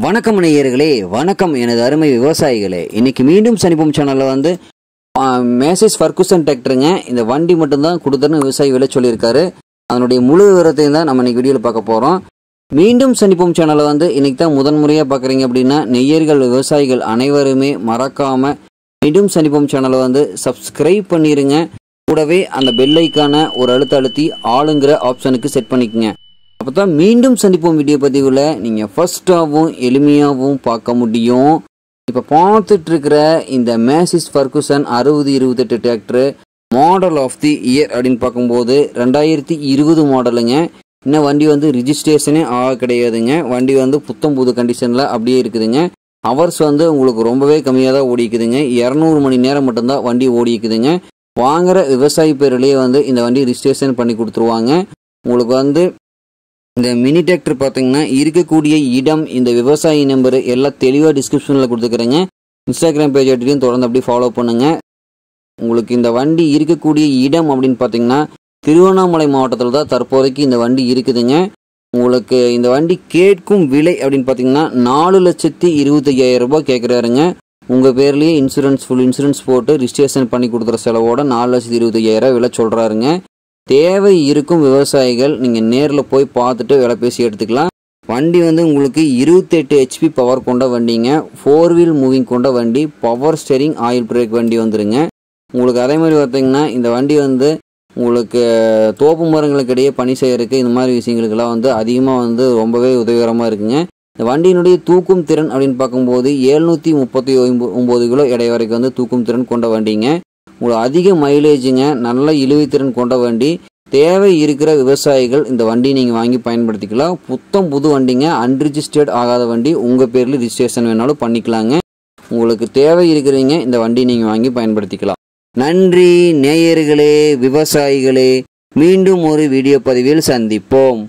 வணக்கம் நேயர்களே, வணக்கம் எனது அருமை விவசாயிகளே. இன்னைக்கு மீண்டும் சனிப்பம் சேனல்ல வந்து மேசிஸ் ஃபர்குசன் டிராக்டருங்க. இந்த வண்டி மட்டும்தான் கொடுத்துருன்னு விவசாயி விலை சொல்லியிருக்காரு. அதனுடைய முழு விவரத்தையும் தான் நம்ம இன்னைக்கு வீடியோவில் பார்க்க போகிறோம். மீண்டும் சனிப்பம் சேனலை வந்து இன்னைக்கு தான் முதன்முறையாக பார்க்குறீங்க அப்படின்னா நெய்யர்கள் விவசாயிகள் அனைவருமே மறக்காம மீண்டும் சனிப்பம் சேனலை வந்து சப்ஸ்கிரைப் பண்ணிடுங்க. கூடவே அந்த பெல் ஐக்கான ஒரு அழுத்தி ஆளுங்கிற ஆப்ஷனுக்கு செட் பண்ணிக்கோங்க. அப்போ தான் மீண்டும் சந்திப்போம் வீடியோ பதிவில் நீங்கள் ஃபர்ஸ்டாகவும் எளிமையாகவும் பார்க்க முடியும். இப்போ பார்த்துட்டு இருக்கிற இந்த Massey Ferguson 6028 tractor model of the year அப்படின்னு பார்க்கும்போது 2020 மாடலுங்க. இன்னும் வண்டி வந்து ரிஜிஸ்ட்ரேஷனே கிடையாதுங்க. வண்டி வந்து புத்தம் புது கண்டிஷனில் அப்படியே இருக்குதுங்க. ஹவர்ஸ் வந்து உங்களுக்கு ரொம்பவே கம்மியாக தான் ஓடிக்குதுங்க. 200 மணி நேரம் மட்டும்தான் வண்டி ஓடிக்குதுங்க. வாங்குகிற விவசாயி பேர்லேயே வந்து இந்த வண்டி ரிஜிஸ்ட்ரேஷன் பண்ணி கொடுத்துருவாங்க. உங்களுக்கு வந்து இந்த மினி டிராக்டர் பார்த்தீங்கன்னா இருக்கக்கூடிய இடம், இந்த விவசாயி நம்பர் எல்லாம் தெளிவாக டிஸ்கிரிப்ஷனில் கொடுத்துக்கிறேங்க. இன்ஸ்டாகிராம் பேஜ் எடுத்துகிட்டு தொடர்ந்து அப்படி ஃபாலோ பண்ணுங்கள். உங்களுக்கு இந்த வண்டி இருக்கக்கூடிய இடம் அப்படின்னு பார்த்தீங்கன்னா திருவண்ணாமலை மாவட்டத்தில் தான் தற்போதைக்கு இந்த வண்டி இருக்குதுங்க. உங்களுக்கு இந்த வண்டி கேட்கும் விலை அப்படின்னு பார்த்தீங்கன்னா 4,25,000 ரூபாய் கேட்குறாருங்க. உங்கள் பேர்லேயே ஃபுல் இன்சூரன்ஸ் போட்டு ரிஜிஸ்ட்ரேஷன் பண்ணி கொடுக்குற செலவோட 4,25,000 விலை சொல்கிறாருங்க. தேவை இருக்கும் விவசாயிகள் நீங்கள் நேரில் போய் பார்த்துட்டு விலை பேசி எடுத்துக்கலாம். வண்டி வந்து உங்களுக்கு 28 HP பவர் கொண்ட வண்டிங்க. 4 வீல் மூவிங் கொண்ட வண்டி, பவர் ஸ்டேரிங், ஆயில் பிரேக் வண்டி வந்துருங்க. உங்களுக்கு அதே மாதிரி பார்த்தீங்கன்னா இந்த வண்டி வந்து உங்களுக்கு தோப்பு மரங்களுக்கு இடையே பணி செய்யறதுக்கு இந்த மாதிரி விஷயங்களுக்கெல்லாம் வந்து அதிகமாக வந்து ரொம்பவே உதவிகரமாக இருக்குங்க. இந்த வண்டியினுடைய தூக்கும் திறன் அப்படின்னு பார்க்கும்போது 739 கிலோ எடை வரைக்கும் வந்து தூக்கும் திறன் கொண்ட வண்டிங்க. உங்களுக்கு அதிக மைலேஜுங்க, நல்ல இழுவைத்திறன் கொண்ட வண்டி. தேவை இருக்கிற விவசாயிகள் இந்த வண்டி நீங்கள் வாங்கி பயன்படுத்திக்கலாம். புத்தம் புது வண்டிங்க, அன்ரிஜிஸ்டர்ட் ஆகாத வண்டி. உங்கள் பேரில் ரிஜிஸ்ட்ரேஷன் வேணாலும் பண்ணிக்கலாங்க. உங்களுக்கு தேவை இருக்கிறவங்க இந்த வண்டி நீங்கள் வாங்கி பயன்படுத்திக்கலாம். நன்றி நேயர்களே, விவசாயிகளே. மீண்டும் ஒரு வீடியோ பதிவில் சந்திப்போம்.